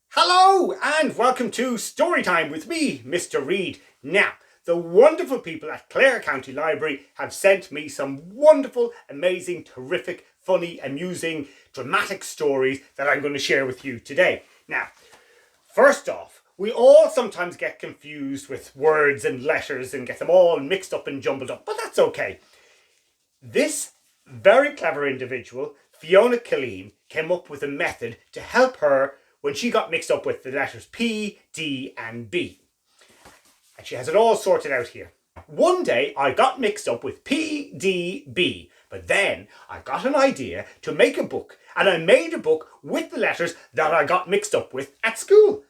Hello and welcome to Storytime with me, Mr. Read. Now, the wonderful people at Clare County Library have sent me some wonderful, amazing, terrific, funny, amusing, dramatic stories that I'm going to share with you today. Now, first off, we all sometimes get confused with words and letters and get them all mixed up and jumbled up, but that's okay. This very clever individual, Fiona Killeen, came up with a method to help her when she got mixed up with the letters P, D and B. And she has it all sorted out here. One day I got mixed up with P, D, B, but then I got an idea to make a book, and I made a book with the letters that I got mixed up with at school.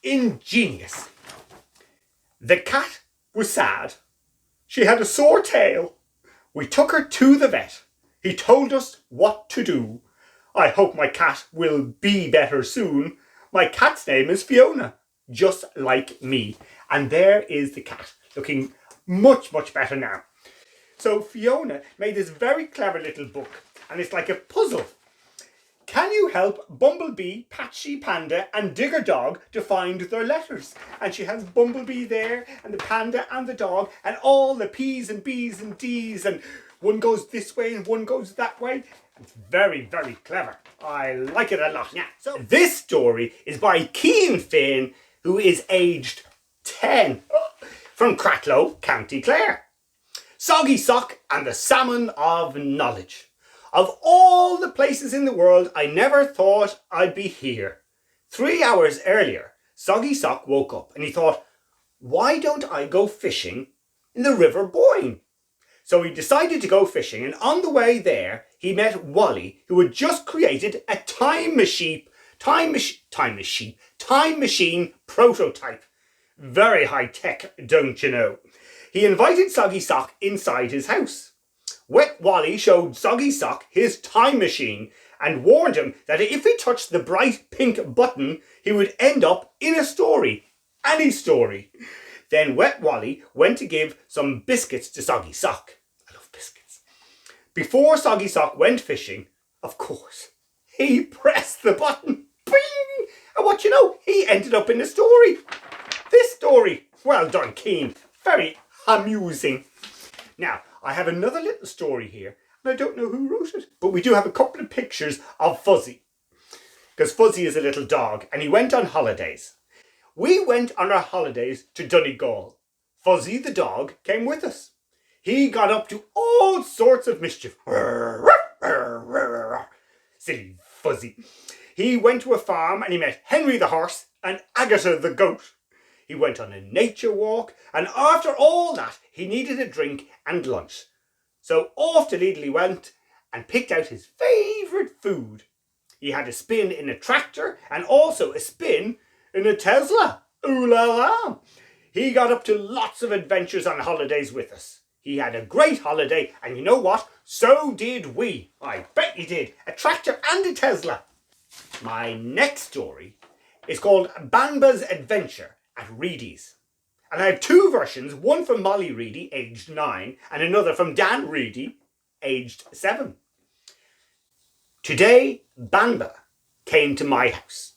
Ingenious. The cat was sad. She had a sore tail. We took her to the vet. He told us what to do. I hope my cat will be better soon. My cat's name is Fiona, just like me. And there is the cat, looking much, much better now. So Fiona made this very clever little book, and it's like a puzzle. Can you help Bumblebee, Patchy Panda and Digger Dog to find their letters? And she has Bumblebee there, and the panda and the dog, and all the P's and B's and D's, and one goes this way and one goes that way. It's very, very clever. I like it a lot. Yeah. So this story is by Finn, who is aged 10, from Cratloe, County Clare. Soggy Sock and the Salmon of Knowledge. Of all the places in the world, I never thought I'd be here. 3 hours earlier, Soggy Sock woke up and he thought, why don't I go fishing in the River Boyne? So he decided to go fishing, and on the way there, he met Wally, who had just created a time machine prototype. Very high tech, don't you know? He invited Soggy Sock inside his house. Wet Wally showed Soggy Sock his time machine and warned him that if he touched the bright pink button, he would end up in a story. Any story. Then Wet Wally went to give some biscuits to Soggy Sock. I love biscuits. Before Soggy Sock went fishing, of course, he pressed the button. Bing! And what you know, he ended up in a story. This story. Well done, Keen. Very amusing. Now, I have another little story here, and I don't know who wrote it, but we do have a couple of pictures of Fuzzy. Because Fuzzy is a little dog, and he went on holidays. We went on our holidays to Donegal. Fuzzy the dog came with us. He got up to all sorts of mischief. Silly Fuzzy. He went to a farm and he met Henry the horse and Agatha the goat. He went on a nature walk, and after all that he needed a drink and lunch. So off to Lidl he went and picked out his favourite food. He had a spin in a tractor and also a spin in a Tesla. Ooh la la. He got up to lots of adventures on holidays with us. He had a great holiday, and you know what? So did we. I bet he did. A tractor and a Tesla. My next story is called Banba's Adventure at Reidy's. And I have two versions, one from Molly Reidy, aged 9, and another from Dan Reidy, aged 7. Today, Banba came to my house.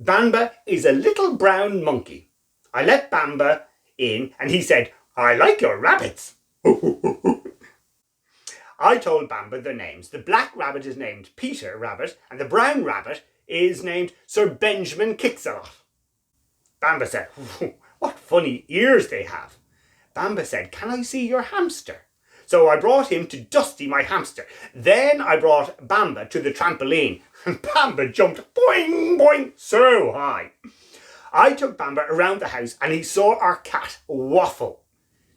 Banba is a little brown monkey. I let Banba in and he said, I like your rabbits. I told Banba their names. The black rabbit is named Peter Rabbit and the brown rabbit is named Sir Benjamin Kicks-a-Lot. Banba said, what funny ears they have. Banba said, can I see your hamster? So I brought him to Dusty, my hamster. Then I brought Banba to the trampoline. And Banba jumped boing, boing, so high. I took Banba around the house and he saw our cat, Waffle.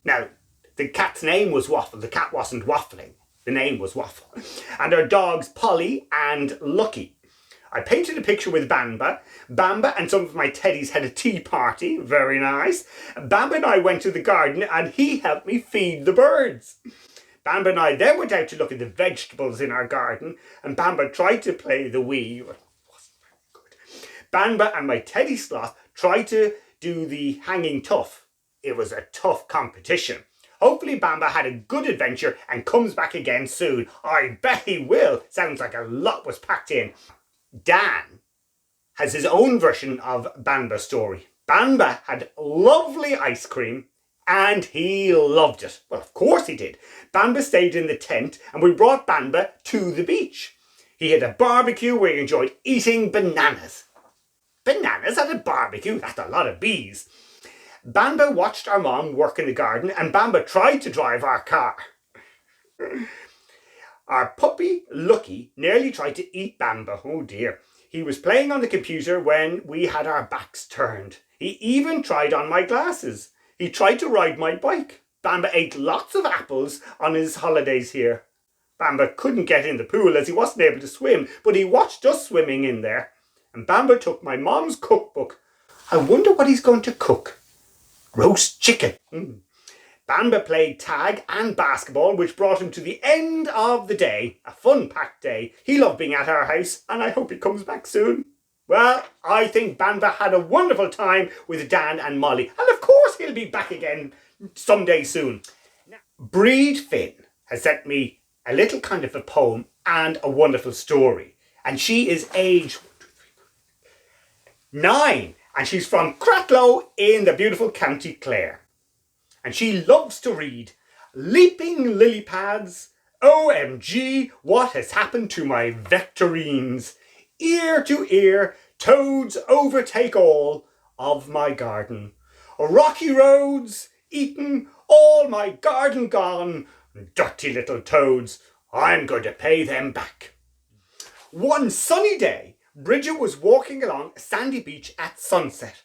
Now, the cat's name was Waffle. The cat wasn't waffling. The name was Waffle. And our dogs, Polly and Lucky. I painted a picture with Banba. Banba and some of my teddies had a tea party. Very nice. Banba and I went to the garden and he helped me feed the birds. Banba and I then went out to look at the vegetables in our garden, and Banba tried to play the Wii, but it wasn't very good. Banba and my teddy sloth tried to do the hanging tough. It was a tough competition. Hopefully Banba had a good adventure and comes back again soon. I bet he will. Sounds like a lot was packed in. Dan has his own version of Banba's story. Banba had lovely ice cream and he loved it. Well, of course he did. Banba stayed in the tent and we brought Banba to the beach. He had a barbecue where he enjoyed eating bananas. Bananas at a barbecue? That's a lot of bees. Banba watched our mom work in the garden and Banba tried to drive our car. Our puppy, Lucky, nearly tried to eat Banba. Oh dear. He was playing on the computer when we had our backs turned. He even tried on my glasses. He tried to ride my bike. Banba ate lots of apples on his holidays here. Banba couldn't get in the pool as he wasn't able to swim, but he watched us swimming in there. And Banba took my mom's cookbook. I wonder what he's going to cook. Roast chicken. Banba played tag and basketball, which brought him to the end of the day. A fun-packed day. He loved being at our house, and I hope he comes back soon. Well, I think Banba had a wonderful time with Dan and Molly, and of course he'll be back again someday soon. Now, Brid Finn has sent me a little kind of a poem and a wonderful story, and she is age 9, and she's from Cratloe in the beautiful County Clare. And she loves to read Leaping Lily Pads, OMG, what has happened to my Vectorines? Ear to ear, toads overtake all of my garden. Rocky roads, eaten, all my garden gone. Dirty little toads, I'm going to pay them back. One sunny day, Bridget was walking along a sandy beach at sunset.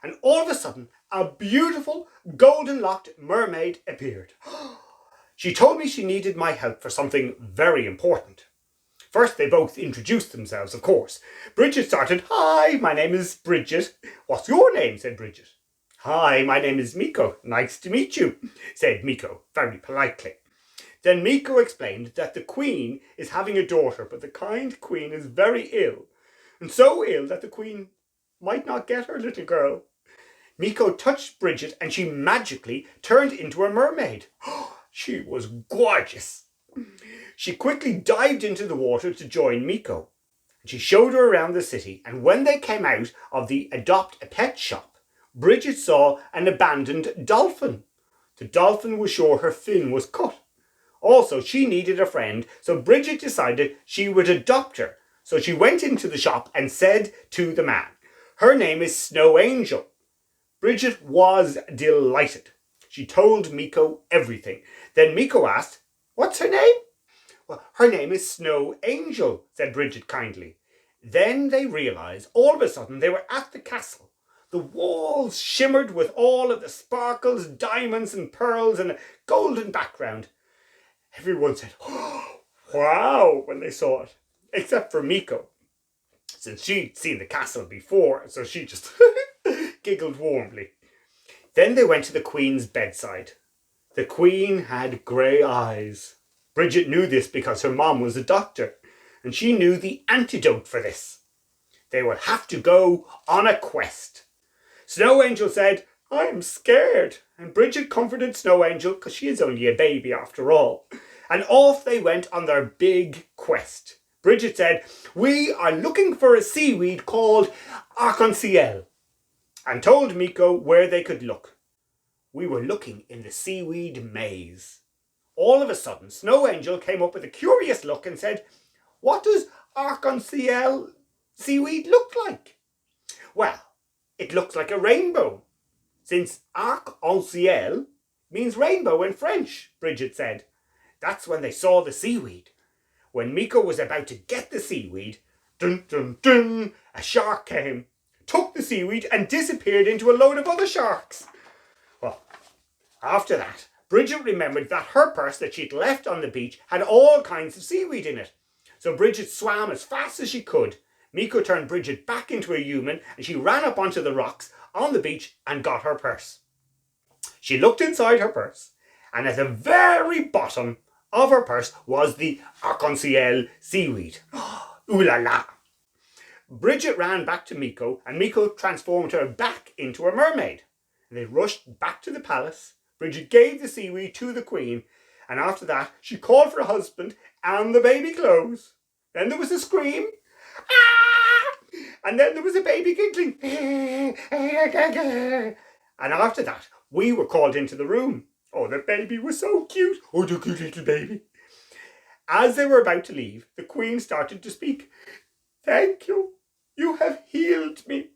And all of a sudden, a beautiful golden-locked mermaid appeared. She told me she needed my help for something very important. First, they both introduced themselves, of course. Bridget started, "Hi, my name is Bridget." "What's your name?" said Bridget. "Hi, my name is Miko. Nice to meet you," said Miko, very politely. Then Miko explained that the Queen is having a daughter, but the kind Queen is very ill, and so ill that the Queen might not get her little girl. Miko touched Bridget and she magically turned into a mermaid. She was gorgeous. She quickly dived into the water to join Miko. She showed her around the city, and when they came out of the Adopt a Pet shop, Bridget saw an abandoned dolphin. The dolphin was sure her fin was cut. Also, she needed a friend, so Bridget decided she would adopt her. So she went into the shop and said to the man, "Her name is Snow Angel." Bridget was delighted. She told Miko everything. Then Miko asked, "What's her name?" "Well, her name is Snow Angel," said Bridget kindly. Then they realised all of a sudden they were at the castle. The walls shimmered with all of the sparkles, diamonds and pearls and a golden background. Everyone said, "Oh, wow," when they saw it, except for Miko, since she'd seen the castle before, so she just giggled warmly. Then they went to the Queen's bedside. The Queen had grey eyes. Bridget knew this because her mom was a doctor, and she knew the antidote for this. They would have to go on a quest. Snow Angel said, "I'm scared," and Bridget comforted Snow Angel because she is only a baby after all. And off they went on their big quest. Bridget said, "We are looking for a seaweed called arc-en-ciel," and told Miko where they could look. We were looking in the seaweed maze. All of a sudden, Snow Angel came up with a curious look and said, "What does arc-en-ciel seaweed look like?" "Well, it looks like a rainbow, since arc-en-ciel means rainbow in French," Bridget said. That's when they saw the seaweed. When Miko was about to get the seaweed, dun dun dun, a shark came, took the seaweed and disappeared into a load of other sharks. Well, after that, Bridget remembered that her purse that she'd left on the beach had all kinds of seaweed in it. So Bridget swam as fast as she could. Miko turned Bridget back into a human and she ran up onto the rocks on the beach and got her purse. She looked inside her purse, and at the very bottom of her purse was the arc-en-ciel seaweed. Ooh la la! Bridget ran back to Miko, and Miko transformed her back into a mermaid. They rushed back to the palace. Bridget gave the seaweed to the queen, and after that she called for her husband and the baby clothes. Then there was a scream, ah! And then there was a baby giggling, and after that we were called into the room. Oh, the baby was so cute. Oh, the cute little baby. As they were about to leave, the queen started to speak. Thank you. You have healed me.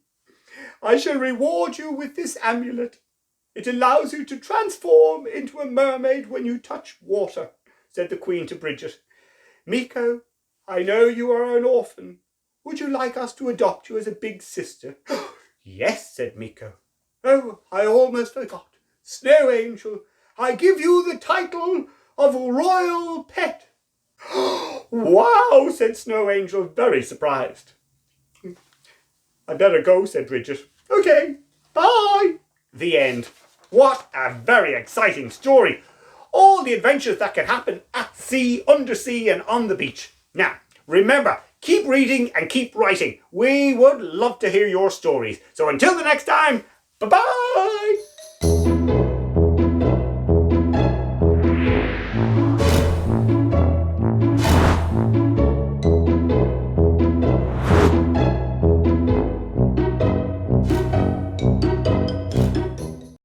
I shall reward you with this amulet. It allows you to transform into a mermaid when you touch water, said the queen to Bridget. Miko, I know you are an orphan. Would you like us to adopt you as a big sister? Yes, said Miko. Oh, I almost forgot. Snow Angel, I give you the title of royal pet. Wow, said Snow Angel, very surprised. I better go, said Bridget. Okay, bye. The end. What a very exciting story. All the adventures that can happen at sea, undersea, and on the beach. Now, remember, keep reading and keep writing. We would love to hear your stories. So until the next time, bye-bye.